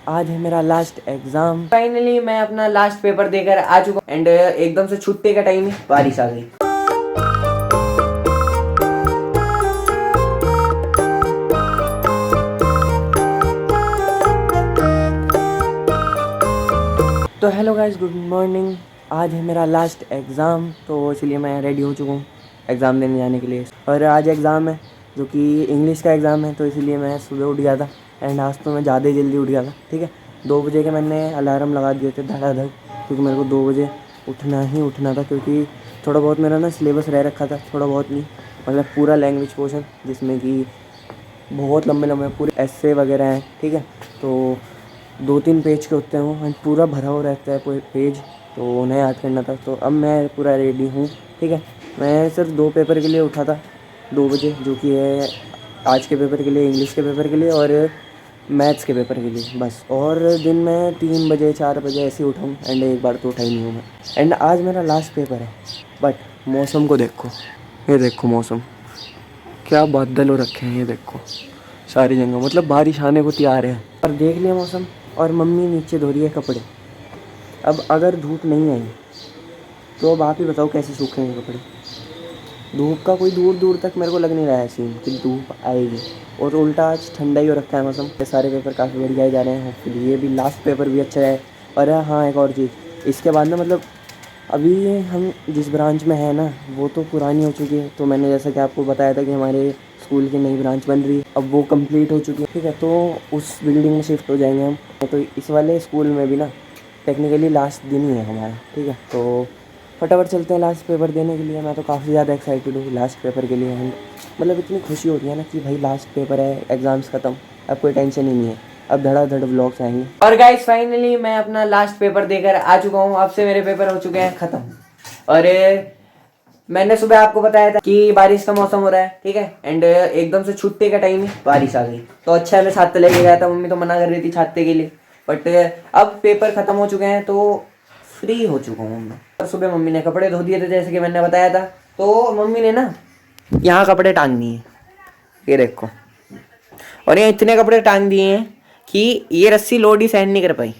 आज है मेरा लास्ट एग्जाम। फाइनली मैं अपना लास्ट पेपर देकर आ चुका हूँ एंड एकदम से छुट्टी का टाइम है, बारिश आ गई। तो हेलो गाइस, गुड मॉर्निंग। आज है मेरा लास्ट एग्ज़ाम, तो इसलिए मैं रेडी हो चुका हूँ एग्ज़ाम देने जाने के लिए। और आज एग्ज़ाम है जो कि इंग्लिश का एग्ज़ाम है, तो इसलिए मैं सुबह उठ गया था एंड आज तो मैं ज़्यादा ही जल्दी उठ गया था। ठीक है, 2 बजे के मैंने अलार्म लगा दिए थे धड़ाधड़, क्योंकि मेरे को 2 बजे उठना था, क्योंकि थोड़ा बहुत मेरा ना सिलेबस रह रखा था। थोड़ा बहुत नहीं, मतलब पूरा लैंग्वेज पोर्शन, जिसमें कि बहुत लंबे पूरे एस्से वगैरह हैं। ठीक है, तो 2-3 पेज के होते हैं एंड पूरा भरा हुआ रहता है पूरे पेज, तो उन्हें याद करना था। तो अब मैं पूरा रेडी हूँ। ठीक है, मैं सिर्फ 2 पेपर के लिए उठा था 2 बजे, जो कि है आज के पेपर के लिए, इंग्लिश के पेपर के लिए और मैथ्स के पेपर के लिए बस। और दिन में 3 बजे 4 बजे ऐसे ही उठाऊँ एंड एक बार तो उठा ही नहीं हूँ मैं। एंड आज मेरा लास्ट पेपर है, बट मौसम को देखो, ये देखो मौसम क्या बादल हो रखे हैं, ये देखो सारी जगह, मतलब बारिश आने को तैयार है। और देख लिया मौसम, और मम्मी नीचे धो रही है कपड़े। अब अगर धूप नहीं आई तो अब आप ही बताओ कैसे सूखेंगे कपड़े। धूप का कोई दूर दूर तक मेरे को लग नहीं रहा है सीन कि धूप आएगी। और उल्टा आज ठंडा ही हो रखा है मौसम। ये सारे पेपर काफ़ी बढ़िया ही जा रहे हैं, होपफुली ये भी लास्ट पेपर भी अच्छा है। और हाँ, एक और चीज़, इसके बाद ना मतलब अभी हम जिस ब्रांच में है ना, वो तो पुरानी हो चुकी है। तो मैंने जैसा कि आपको बताया था कि हमारे स्कूल की नई ब्रांच बन रही है, अब वो कंप्लीट हो चुकी है। ठीक है, तो उस बिल्डिंग में शिफ्ट हो जाएंगे हम। तो इस वाले स्कूल में भी ना टेक्निकली लास्ट दिन ही है हमारा। ठीक है, तो फटाफट चलते हैं लास्ट पेपर देने के लिए। मैं तो काफ़ी ज़्यादा एक्साइटेड हूँ लास्ट पेपर के लिए। मतलब इतनी खुशी होती है ना कि भाई लास्ट पेपर है, एग्ज़ाम्स ख़त्म, अब कोई टेंशन ही नहीं है, अब धड़ाधड़ व्लॉग्स आएंगे। और गाइस फाइनली मैं अपना लास्ट पेपर देकर आ चुका हूँ। अब से मेरे पेपर हो चुके हैं ख़त्म। और मैंने सुबह आपको बताया था कि बारिश का मौसम हो रहा है। ठीक है, एंड एकदम से छुट्टी का टाइम है, बारिश आ गई। तो अच्छा है मैं छाते लेके गया था, मम्मी तो मना कर रही थी छाते के लिए। बट अब पेपर ख़त्म हो चुके हैं तो फ्री हो चुका हूँ मैं। और सुबह मम्मी ने कपड़े धो दिए थे जैसे कि मैंने बताया था। तो मम्मी ने ना यहाँ कपड़े टांग दिए, ये देखो। और ये इतने कपड़े टांग दिए हैं कि ये रस्सी लोड ही सहन नहीं कर पाई,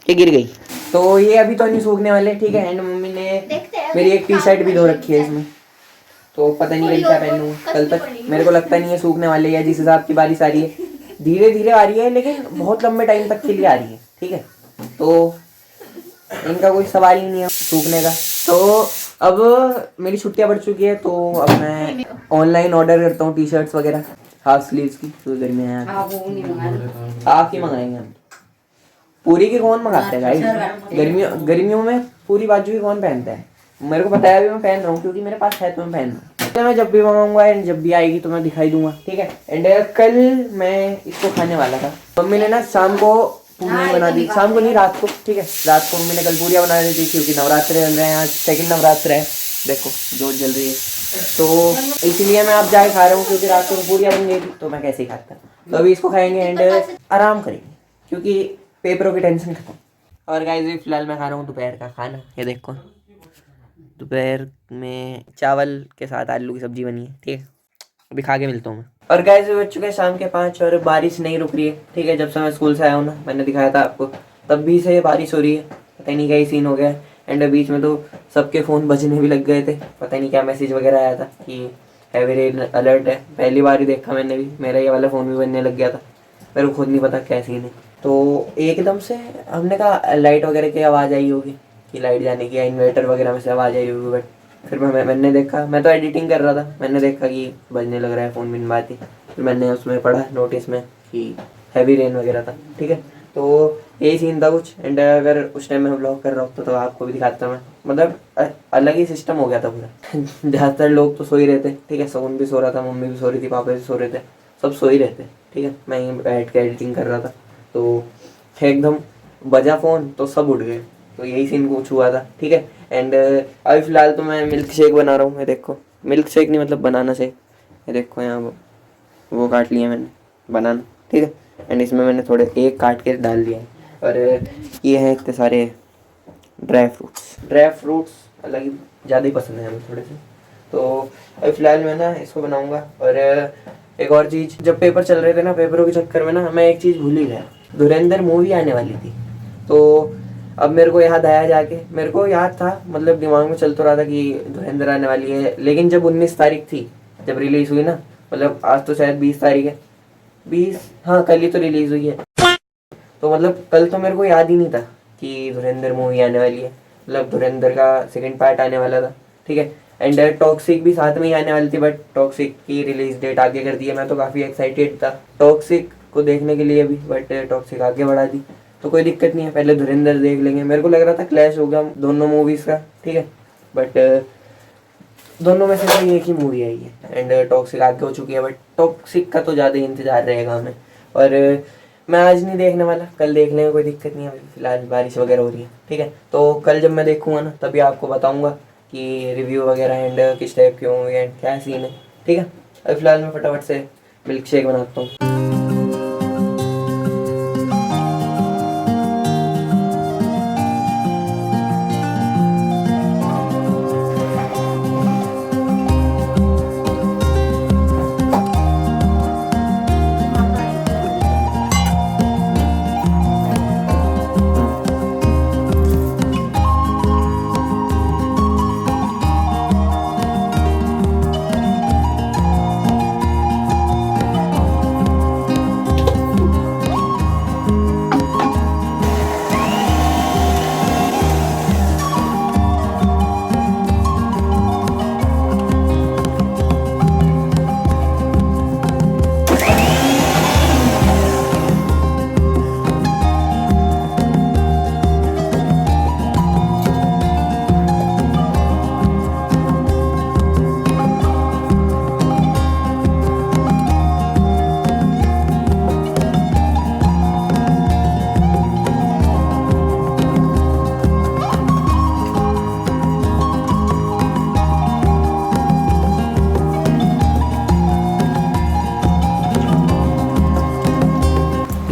ये गिर गई। तो ये अभी तो नहीं सूखने वाले। ठीक है, एंड मम्मी ने मेरी एक टी शर्ट भी धो रखी है इसमें, तो पता नहीं कल क्या पहनूंगा कल तक। मेरे को लगता नहीं है सूखने वाली है, जिस हिसाब की बारिश आ रही है। धीरे धीरे आ रही है, लेकिन बहुत लंबे टाइम तक के लिए आ रही है। ठीक है, तो इनका कोई सवाल ही नहीं है सूखने का। तो अब मेरी छुट्टियां बढ़ चुकी है, तो अब मैं ऑनलाइन ऑर्डर करता हूँ टी शर्ट्स वगैरह हाफ स्लीव्स की, क्योंकि गर्मी है। हाफ ही मंगाएंगे हम, पूरी की कौन मंगाते हैं गाइस। गर्मियों में पूरी बाजू की कौन पहनता है। मेरे को पता है, अभी मैं पहन रहा हूँ क्योंकि मेरे पास है, तो मैं पहन रहा हूँ। तो मैं जब भी मंगाऊंगा एंड जब भी आएगी तो मैं दिखाई दूंगा। ठीक है, एंड कल मैं इसको खाने वाला था। मम्मी ने ना शाम को पूरी बना दी, शाम को नहीं रात को। ठीक है, रात को मम्मी ने कल पूरियाँ बना दी थी, क्योंकि नवरात्र चल रहे हैं, आज सेकंड नवरात्र है। देखो जोत जल रही है, तो इसीलिए मैं अब जाके खा रहा हूँ, क्योंकि रात को पूरियाँ बन गई थी तो मैं कैसे ही खाता। तो अभी इसको खाएंगे एंड आराम करेंगे, क्योंकि पेपरों की टेंशन खत्म। और गाइस फिलहाल मैं खा रहा हूँ दोपहर का खाना, ये देखो। दोपहर में चावल के साथ आलू की सब्जी बनी है। ठीक है, अभी खा के मिलता हूँ मैं। और गाइस बज चुके हैं शाम के 5 और बारिश नहीं रुक रही है। ठीक है, जब से मैं स्कूल से आया हूँ ना, मैंने दिखाया था आपको, तब भी से बारिश हो रही है। पता नहीं क्या ही सीन हो गया है। एंड बीच में तो सबके फ़ोन बजने भी लग गए थे, पता नहीं क्या मैसेज वगैरह आया था कि हैवी रेन अलर्ट है। पहली बार ही देखा मैंने भी, मेरा ये वाला फ़ोन भी बजने लग गया था। मेरे को खुद नहीं पता क्या सीन है। तो एकदम से हमने कहा लाइट वगैरह की आवाज़ आई होगी, कि लाइट जाने की, या इन्वर्टर वगैरह में से आवाज़ आई होगी। बट फिर मैंने देखा, मैं तो एडिटिंग कर रहा था, मैंने देखा कि बजने लग रहा है फ़ोन बिन बात ही। फिर मैंने उसमें पढ़ा नोटिस में कि हैवी रेन वगैरह था। ठीक है, तो यही सीन था कुछ। एंड अगर उस टाइम मैं ब्लॉग कर रहा होता तो आपको भी दिखाता मैं। मतलब अलग ही सिस्टम हो गया था पूरा। ज़्यादातर लोग तो सो ही रहते। ठीक है, सोन भी सो रहा था, मम्मी भी सो रही थी, पापा भी सो रहे थे, सब सो ही रहते। ठीक है, मैं यहीं बैठ के एडिटिंग कर रहा था, तो एकदम बजा फ़ोन तो सब उठ गए। तो यही सीन कुछ हुआ था। ठीक है, एंड अभी फ़िलहाल तो मैं मिल्क शेक बना रहा हूँ। ये देखो, मिल्क शेक नहीं मतलब बनाना शेक। ये देखो यहाँ वो काट लिया मैंने बनाना। ठीक है, एंड इसमें मैंने थोड़े एक काट के डाल दिया है। और ये हैं इतने सारे ड्राई फ्रूट्स अलग ही ज़्यादा ही पसंद है हमें थोड़े से। तो अभी फ़िलहाल मैं ना इसको बनाऊँगा। और एक और चीज़, जब पेपर चल रहे थे ना, पेपरों के चक्कर में ना मैं एक चीज़ भूल ही गया। धुरंधर मूवी आने वाली थी। तो अब मेरे को याद आया जाके, मेरे को याद था, मतलब दिमाग में चल तो रहा था कि धुरंधर आने वाली है, लेकिन जब 19 तारीख थी, जब रिलीज़ हुई ना, मतलब आज तो शायद 20 तारीख है, 20, हाँ कल ही तो रिलीज़ हुई है। तो मतलब कल तो मेरे को याद ही नहीं था कि धुरंधर मूवी आने वाली है, मतलब धुरंधर का सेकंड पार्ट आने वाला था, ठीक है। एंड टॉक्सिक भी साथ में ही आने वाली थी, बट टॉक्सिक की रिलीज डेट आगे कर दी है। मैं तो काफ़ी एक्साइटेड था टॉक्सिक को देखने के लिए भी, बट टॉक्सिक आगे बढ़ा दी, तो कोई दिक्कत नहीं है, पहले धुरंधर देख लेंगे। मेरे को लग रहा था क्लैश होगा दोनों मूवीज़ का, ठीक है, बट दोनों में से कोई एक ही मूवी आई है। एंड टॉक्सिक आगे हो चुकी है, बट टॉक्सिक का तो ज़्यादा इंतजार रहेगा हमें। और मैं आज नहीं देखने वाला, कल देख लेंगे, कोई दिक्कत नहीं है। फिलहाल बारिश वगैरह हो रही है, ठीक है। तो कल जब मैं देखूंगा ना, तभी आपको बताऊंगा कि रिव्यू वगैरह एंड किस टाइप के होंगे एंड क्या सीन है, ठीक है। अभी फिलहाल मैं फटाफट से मिल्क शेक बनाता हूँ।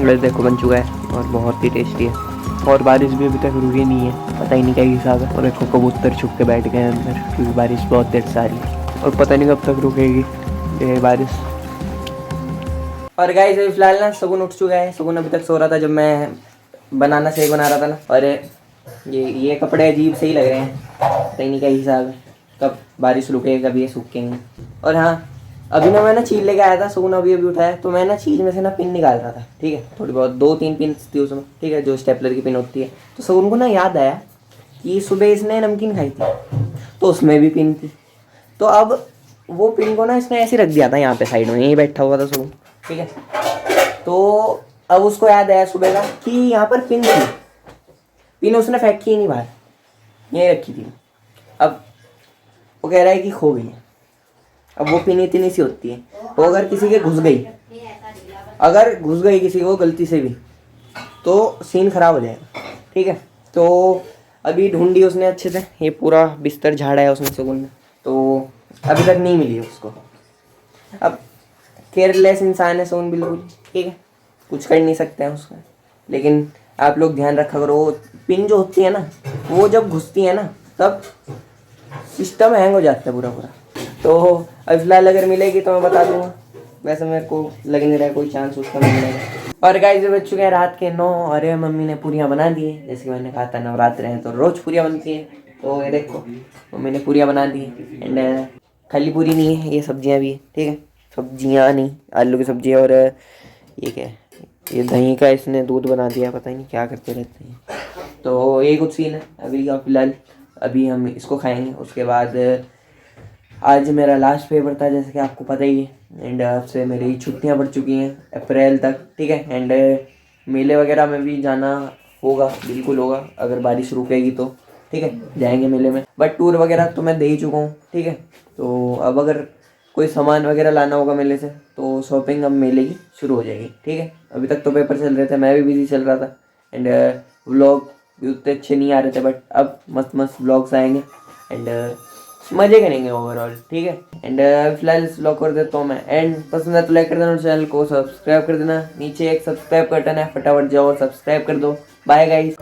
बस देखो बन चुका है और बहुत ही टेस्टी है। और बारिश भी अभी तक रुकी नहीं है, पता ही नहीं क्या हिसाब है। और देखो कबूतर छुप के बैठ गए अंदर, क्योंकि बारिश बहुत देर से आ रही है और पता नहीं कब तक रुकेगी ये बारिश। और गाइस अभी फिलहाल ना सुकून उठ चुका है। सुकून अभी तक सो रहा था जब मैं बनाना शेक बना रहा था ना। और ये कपड़े अजीब से ही लग रहे हैं, पता ही नहीं क्या हिसाब है, कब बारिश रुकेगी कब ये सूखेंगे। और हाँ, अभी ना मैं ना चील लेके आया था, सुकून अभी उठाया, तो मैं ना चील में से ना पिन निकाल रहा था, ठीक है, थोड़ी बहुत 2-3 पिन थी उसमें, ठीक है, जो स्टेपलर की पिन होती है। तो सुकून को ना याद आया कि सुबह इसने नमकीन खाई थी, तो उसमें भी पिन थी। तो अब वो पिन को ना इसने ऐसे रख दिया था यहाँ पे साइड में, यहीं बैठा हुआ था सुकून, ठीक है। तो अब उसको याद आया सुबह का कि यहाँ पर पिन थी, पिन उसने फेंकी ही नहीं बाहर, यहीं रखी थी। अब वो कह रहा है कि खो गई है। अब वो पिन इतनी सी होती है, वो अगर किसी के घुस गई, अगर घुस गई किसी को गलती से भी, तो सीन खराब हो जाएगा, ठीक है। तो अभी ढूंढी उसने अच्छे से, ये पूरा बिस्तर झाड़ा है उसने सुकून ने, तो अभी तक नहीं मिली उसको। अब केयरलेस इंसान है सुकून बिल्कुल, ठीक है, कुछ कर नहीं सकते हैं उसका। लेकिन आप लोग ध्यान रखा करो, पिन जो होती है ना, वो जब घुसती है ना, तब सिस्टम हैंग हो जाता है पूरा पूरा। तो अब फिलहाल अगर मिलेगी तो मैं बता दूंगा, वैसे मेरे को लग नहीं रहा है कोई चांस उसका मिलने का। और गाइस बज चुके हैं रात के 9 और मम्मी ने पूरियाँ बना दी है। जैसे कि मैंने कहा था नवरात्र हैं तो रोज़ पूरियाँ बनती हैं, तो ये देखो मम्मी ने पूरियाँ बना दी है। एंड खाली पूरी नहीं है, ये सब्जियाँ भी है, ठीक है, सब्जियाँ नहीं, आलू की सब्जी। और ये क्या है, ये दही का इसने दूध बना दिया, पता ही नहीं क्या करते रहते हैं। तो ये कुछ सीन है अभी का फिलहाल। अभी हम इसको खाएंगे, उसके बाद आज मेरा लास्ट पेपर था जैसे कि आपको पता ही है। एंड अब से मेरी छुट्टियां पड़ चुकी हैं अप्रैल तक, ठीक है। एंड मेले वगैरह में भी जाना होगा, बिल्कुल होगा, अगर बारिश रुकेगी तो, ठीक है, जाएंगे मेले में। बट टूर वगैरह तो मैं दे ही चुका हूँ, ठीक है। तो अब अगर कोई सामान वगैरह लाना होगा मेले से, तो शॉपिंग अब मेले की शुरू हो जाएगी, ठीक है। अभी तक तो पेपर चल रहे थे, मैं भी बिजी चल रहा था। एंड व्लॉग भी उतने अच्छे नहीं आ रहे थे, बट अब मस्त मस्त व्लॉग्स आएंगे एंड मजे करेंगे ओवरऑल, ठीक है। एंड फिलहाल इस व्लॉग कर देता हूँ मैं एंड। पसंद है तो लाइक कर देना और चैनल को सब्सक्राइब कर देना, नीचे एक सब्सक्राइब का बटन है, फटाफट जाओ और सब्सक्राइब कर दो। Bye guys.